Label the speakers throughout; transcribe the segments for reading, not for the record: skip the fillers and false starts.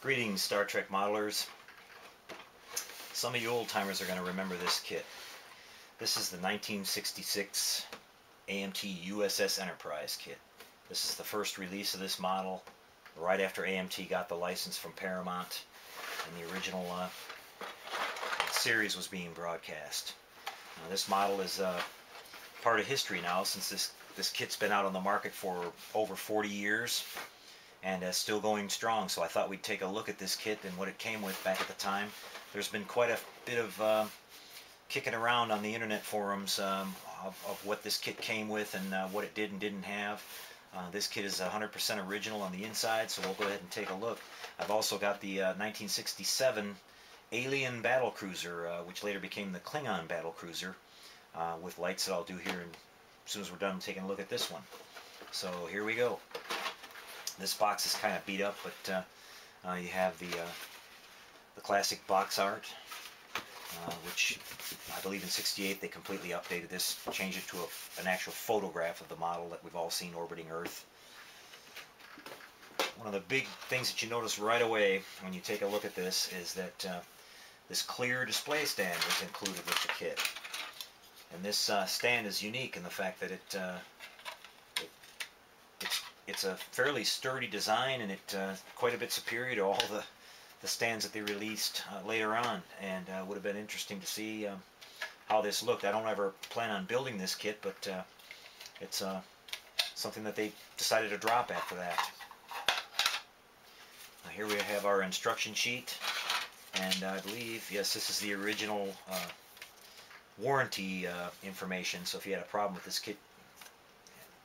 Speaker 1: Greetings, Star Trek modelers. Some of you old-timers are going to remember this kit. This is the 1966 AMT USS Enterprise kit. This is the first release of this model right after AMT got the license from Paramount and the original series was being broadcast. Now, this model is part of history now, since this kit's been out on the market for over 40 years. And still going strong, so I thought we'd take a look at this kit and what it came with back at the time. There's been quite a bit of kicking around on the internet forums of what this kit came with and what it did and didn't have. This kit is 100% original on the inside, so we'll go ahead and take a look. I've also got the 1967 Alien Battlecruiser, which later became the Klingon Battlecruiser, with lights that I'll do here as soon as we're done taking a look at this one. So here we go. This box is kind of beat up, but you have the classic box art, which I believe in '68 they completely updated this, changed it to an actual photograph of the model that we've all seen orbiting Earth. One of the big things that you notice right away when you take a look at this is that this clear display stand was included with the kit. And this stand is unique in the fact that it's a fairly sturdy design, and it quite a bit superior to all the stands that they released later on, and would have been interesting to see how this looked. I don't ever plan on building this kit, but it's something that they decided to drop after that. Now here we have our instruction sheet, and I believe, yes, this is the original warranty information, so if you had a problem with this kit,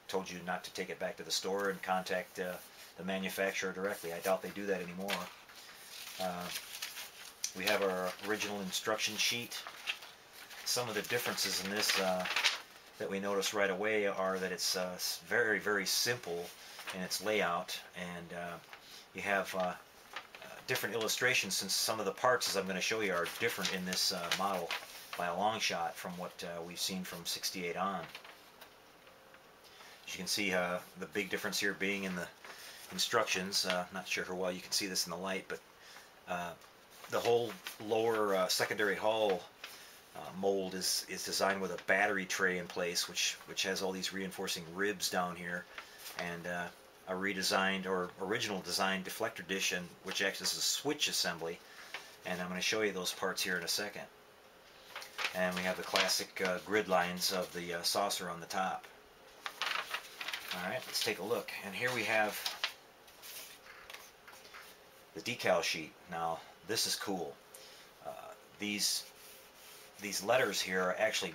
Speaker 1: told you not to take it back to the store and contact the manufacturer directly. I doubt they do that anymore. We have our original instruction sheet. Some of the differences in this that we notice right away are that it's very, very simple in its layout, and you have different illustrations, since some of the parts, as I'm going to show you, are different in this model by a long shot from what we've seen from '68 on. You can see the big difference here being in the instructions. Not sure how well you can see this in the light, but the whole lower secondary hull mold is designed with a battery tray in place, which has all these reinforcing ribs down here, and a redesigned or original design deflector dish, which acts as a switch assembly. And I'm going to show you those parts here in a second. And we have the classic grid lines of the saucer on the top. Alright, let's take a look. And here we have the decal sheet. Now, this is cool. These letters here are actually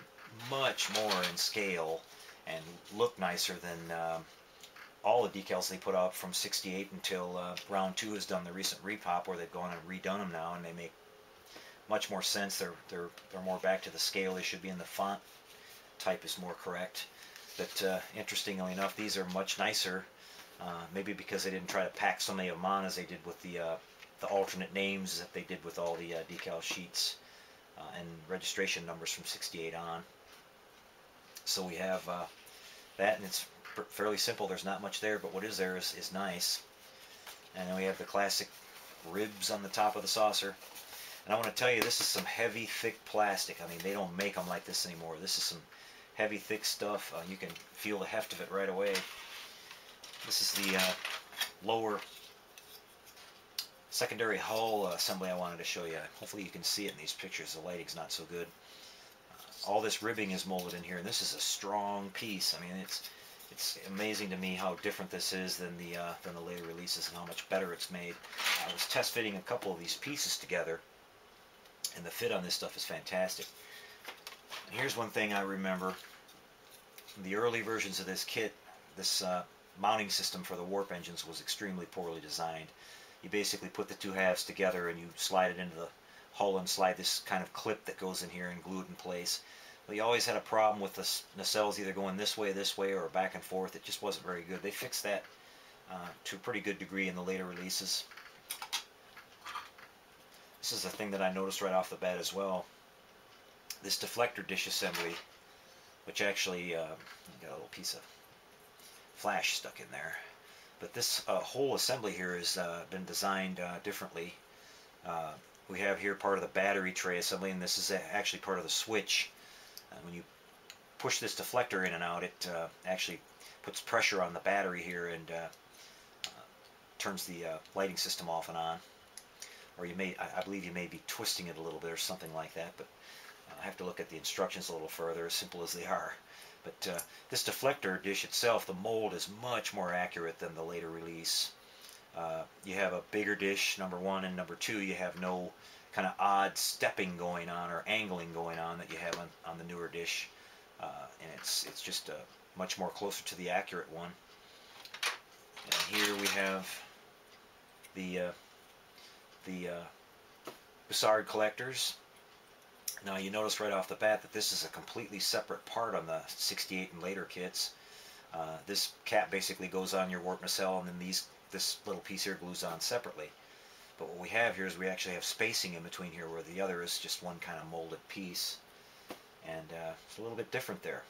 Speaker 1: much more in scale and look nicer than all the decals they put out from '68 until Round 2 has done the recent repop, where they've gone and redone them now, and they make much more sense. They're more back to the scale they should be, and the font type is more correct. But interestingly enough, these are much nicer, maybe because they didn't try to pack so many of them on as they did with the alternate names that they did with all the decal sheets and registration numbers from 68 on. So we have that, and it's fairly simple. There's not much there, but what is there is nice. And then we have the classic ribs on the top of the saucer. And I want to tell you, this is some heavy, thick plastic. I mean, they don't make them like this anymore. This is some heavy, thick stuff. You can feel the heft of it right away. This is the lower secondary hull assembly I wanted to show you. Hopefully you can see it in these pictures. The lighting's not so good. All this ribbing is molded in here, and this is a strong piece. I mean, it's amazing to me how different this is than the later releases and how much better it's made. I was test fitting a couple of these pieces together, and the fit on this stuff is fantastic. And here's one thing I remember. The early versions of this kit, this mounting system for the warp engines was extremely poorly designed. You basically put the two halves together and you slide it into the hull and slide this kind of clip that goes in here and glue it in place. Well, you always had a problem with the nacelles either going this way, or back and forth. It just wasn't very good. They fixed that to a pretty good degree in the later releases. This is a thing that I noticed right off the bat as well. This deflector dish assembly, which actually got a little piece of flash stuck in there. But this whole assembly here has been designed differently. We have here part of the battery tray assembly, and this is actually part of the switch. When you push this deflector in and out, it actually puts pressure on the battery here and turns the lighting system off and on. Or you may, I believe you may be twisting it a little bit or something like that, but I have to look at the instructions a little further, as simple as they are. But this deflector dish itself, the mold is much more accurate than the later release. You have a bigger dish, number one, and number two, you have no kind of odd stepping going on or angling going on that you have on the newer dish. And it's just much more closer to the accurate one. And here we have the Bussard collectors. Now you notice right off the bat that this is a completely separate part on the 68 and later kits. This cap basically goes on your warp nacelle, and then this little piece here glues on separately. But what we have here is we actually have spacing in between here, where the other is just one kind of molded piece. And it's a little bit different there.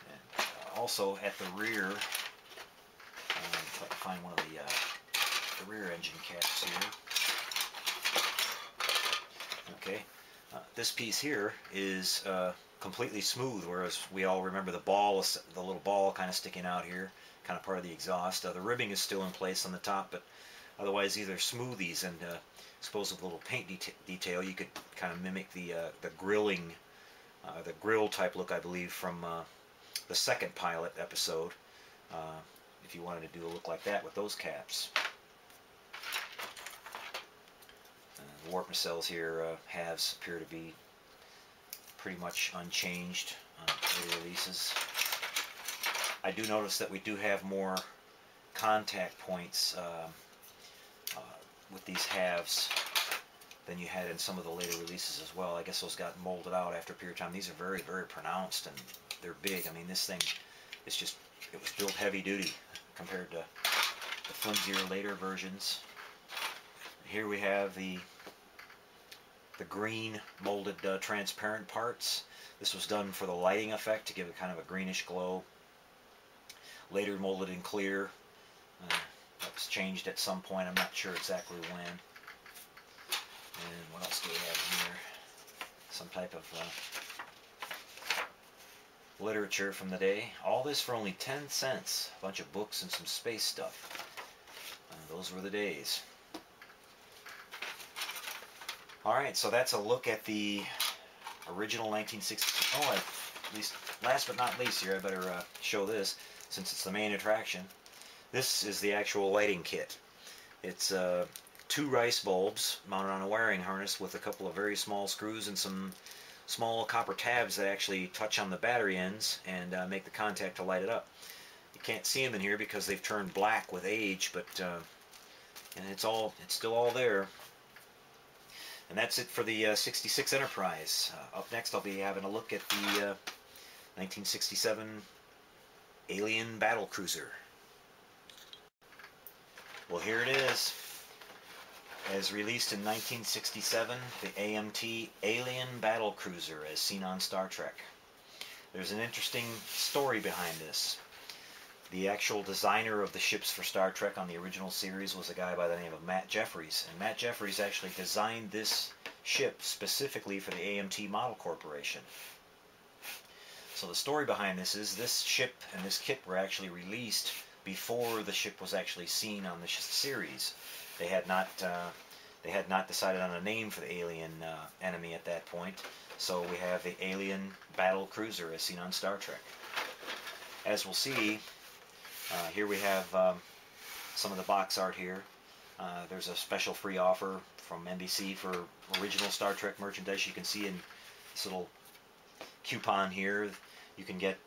Speaker 1: And also at the rear, if I can find one of the rear engine caps here. Okay, this piece here is completely smooth, whereas we all remember the little ball kind of sticking out here, kind of part of the exhaust. The ribbing is still in place on the top, but otherwise either smoothies, and I suppose with a little paint detail you could kind of mimic the grilling, the grill type look, I believe, from the second pilot episode, if you wanted to do a look like that with those caps. The warp nacelles here, halves appear to be pretty much unchanged on later releases. I do notice that we do have more contact points with these halves than you had in some of the later releases as well. I guess those got molded out after a period of time. These are very, very pronounced, and they're big. I mean, this thing is just, it was built heavy duty compared to the flimsier later versions. Here we have the green molded transparent parts. This was done for the lighting effect, to give it kind of a greenish glow. Later molded in clear. That was changed at some point. I'm not sure exactly when. And what else do we have here? Some type of literature from the day. All this for only 10 cents. A bunch of books and some space stuff. Those were the days. Alright, so that's a look at the original 1960s. Oh, at least, last but not least here, I better show this, since it's the main attraction. This is the actual lighting kit. It's 2 rice bulbs mounted on a wiring harness with a couple of very small screws and some small copper tabs that actually touch on the battery ends and make the contact to light it up. You can't see them in here because they've turned black with age, but and it's still all there. And that's it for the 66 Enterprise. Up next I'll be having a look at the 1967 Alien Battlecruiser. Well, here it is. as released in 1967, the AMT Alien Battle Cruiser as seen on Star Trek. There's an interesting story behind this. The actual designer of the ships for Star Trek on the original series was a guy by the name of Matt Jeffries, and Matt Jeffries actually designed this ship specifically for the AMT Model Corporation. So the story behind this is this ship and this kit were actually released before the ship was actually seen on the series. They had not decided on a name for the alien enemy at that point. So we have the Alien Battle Cruiser as seen on Star Trek. As we'll see, here we have some of the box art here. There's a special free offer from NBC for original Star Trek merchandise. You can see in this little coupon here, you can get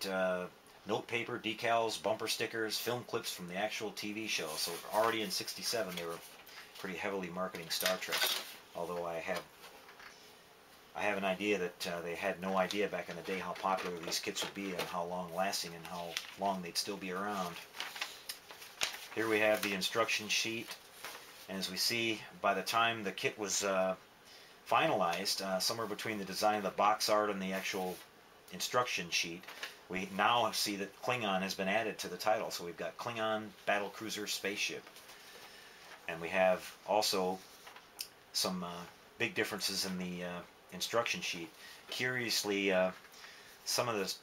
Speaker 1: note paper, decals, bumper stickers, film clips from the actual TV show. So already in '67 they were pretty heavily marketing Star Trek. Although I have an idea that they had no idea back in the day how popular these kits would be and how long lasting and how long they'd still be around. Here we have the instruction sheet, and as we see, by the time the kit was finalized, somewhere between the design of the box art and the actual instruction sheet, we now see that Klingon has been added to the title. So we've got Klingon Battle Cruiser Spaceship. And we have also some big differences in the instruction sheet. Curiously, some of the,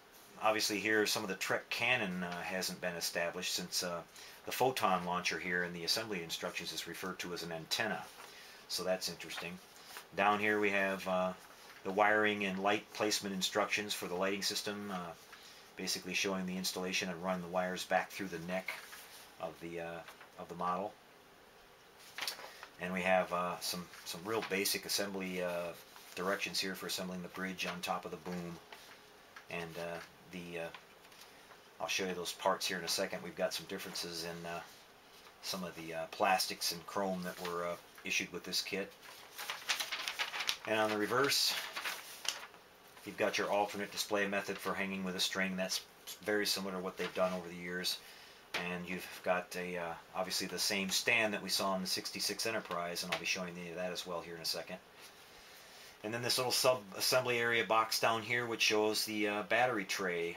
Speaker 1: obviously here, some of the Trek canon hasn't been established, since the photon launcher here in the assembly instructions is referred to as an antenna. So that's interesting. Down here we have the wiring and light placement instructions for the lighting system, basically showing the installation and running the wires back through the neck of the model. And we have some real basic assembly directions here for assembling the bridge on top of the boom. And I'll show you those parts here in a second. We've got some differences in some of the plastics and chrome that were issued with this kit. And on the reverse, you've got your alternate display method for hanging with a string. That's very similar to what they've done over the years. And you've got obviously the same stand that we saw in the '66 Enterprise, and I'll be showing you that as well here in a second. And then this little sub-assembly area box down here, which shows the battery tray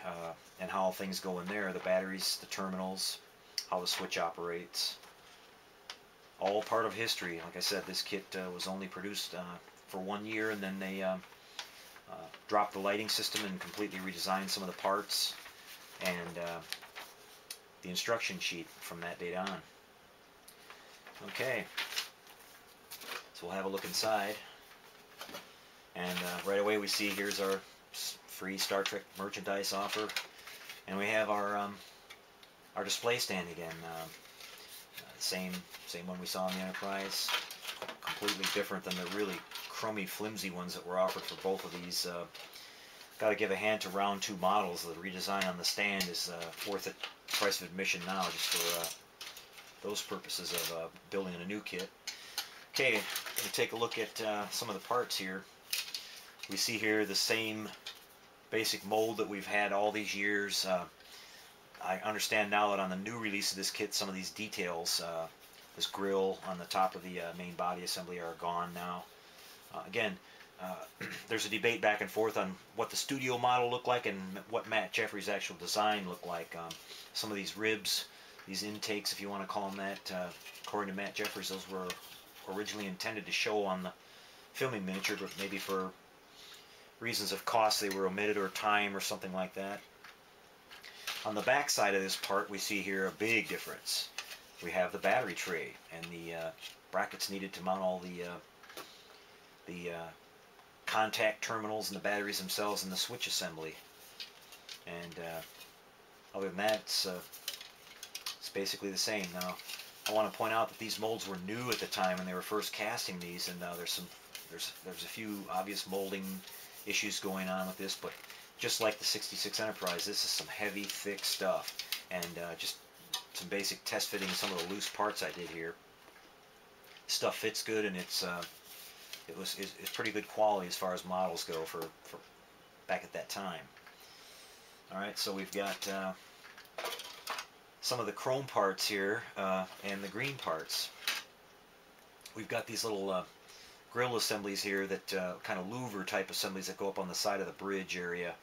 Speaker 1: and how things go in there. The batteries, the terminals, how the switch operates. All part of history. Like I said, this kit was only produced for 1 year, and then they dropped the lighting system and completely redesigned some of the parts and the instruction sheet from that date on. Okay, so we'll have a look inside. And right away we see here's our free Star Trek merchandise offer, and we have our display stand again. Same one we saw in the Enterprise. Completely different than the really crummy, flimsy ones that were offered for both of these. Got to give a hand to round 2 models. The redesign on the stand is worth the price of admission now, just for those purposes of building a new kit. Okay, we take a look at some of the parts here. We see here the same basic mold that we've had all these years. I understand now that on the new release of this kit, some of these details, this grill on the top of the main body assembly, are gone now. Again, there's a debate back and forth on what the studio model looked like and what Matt Jeffries' actual design looked like. Some of these ribs, these intakes, if you want to call them that, according to Matt Jeffries, those were originally intended to show on the filming miniature, but maybe for reasons of cost they were omitted, or time, or something like that. On the back side of this part, we see here a big difference. We have the battery tray and the brackets needed to mount all the contact terminals and the batteries themselves and the switch assembly. And other than that, it's basically the same. Now, I want to point out that these molds were new at the time when they were first casting these, and there's a few obvious molding issues going on with this, but just like the '66 Enterprise, this is some heavy, thick stuff, and just some basic test fitting some of the loose parts I did here. Stuff fits good, and it's pretty good quality as far as models go for back at that time. All right, so we've got some of the chrome parts here and the green parts. we've got these little grill assemblies here that kind of louver type assemblies that go up on the side of the bridge area.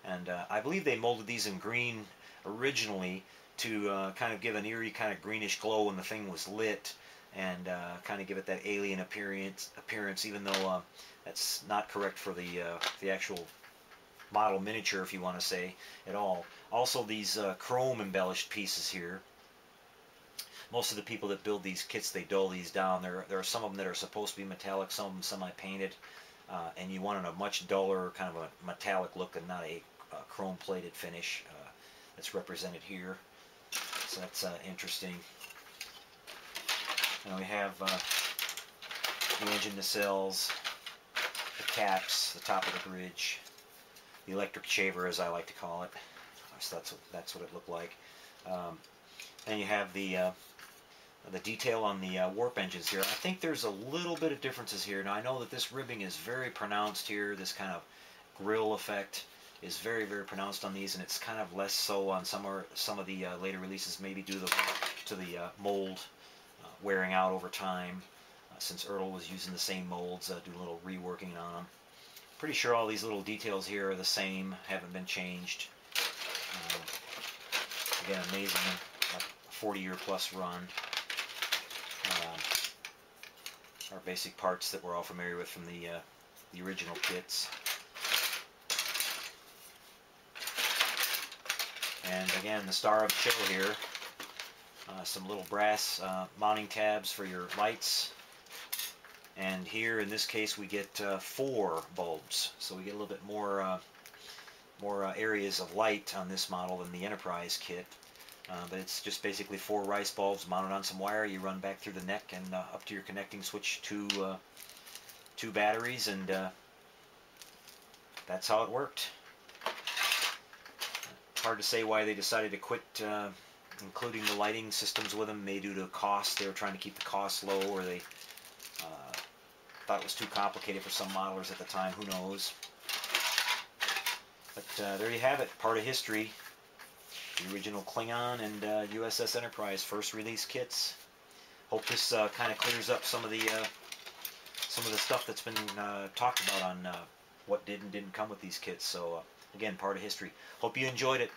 Speaker 1: And I believe they molded these in green originally to kind of give an eerie kind of greenish glow when the thing was lit, and kind of give it that alien appearance, even though that's not correct for the actual model miniature, if you want to say, at all. Also, these chrome embellished pieces here. Most of the people that build these kits, they dull these down. There are some of them that are supposed to be metallic, some of them semi-painted, and you want a much duller kind of a metallic look and not a chrome-plated finish that's represented here. So that's interesting. Now we have the engine nacelles, the caps, the top of the bridge, the electric shaver, as I like to call it. So that's what it looked like. And you have the detail on the warp engines here. I think there's a little bit of differences here. Now I know that this ribbing is very pronounced here. This kind of grill effect is very, very pronounced on these, and it's kind of less so on some of the later releases, maybe due to the mold wearing out over time, since Ertl was using the same molds, doing a little reworking on them. Pretty sure all these little details here are the same, haven't been changed. Again, amazing, like 40-year plus run. Our basic parts that we're all familiar with from the original kits. And again, the star of the show here, some little brass mounting tabs for your lights. And here, in this case, we get 4 bulbs, so we get a little bit more areas of light on this model than the Enterprise kit. But it's just basically 4 rice bulbs mounted on some wire. You run back through the neck and up to your connecting switch, two batteries, and that's how it worked. Hard to say why they decided to quit including the lighting systems with them. Maybe due to cost. They were trying to keep the costs low, or they thought it was too complicated for some modelers at the time. Who knows? But there you have it. Part of history. The original Klingon and USS Enterprise first release kits. Hope this kind of clears up some of the stuff that's been talked about on what did and didn't come with these kits. So again, part of history. Hope you enjoyed it.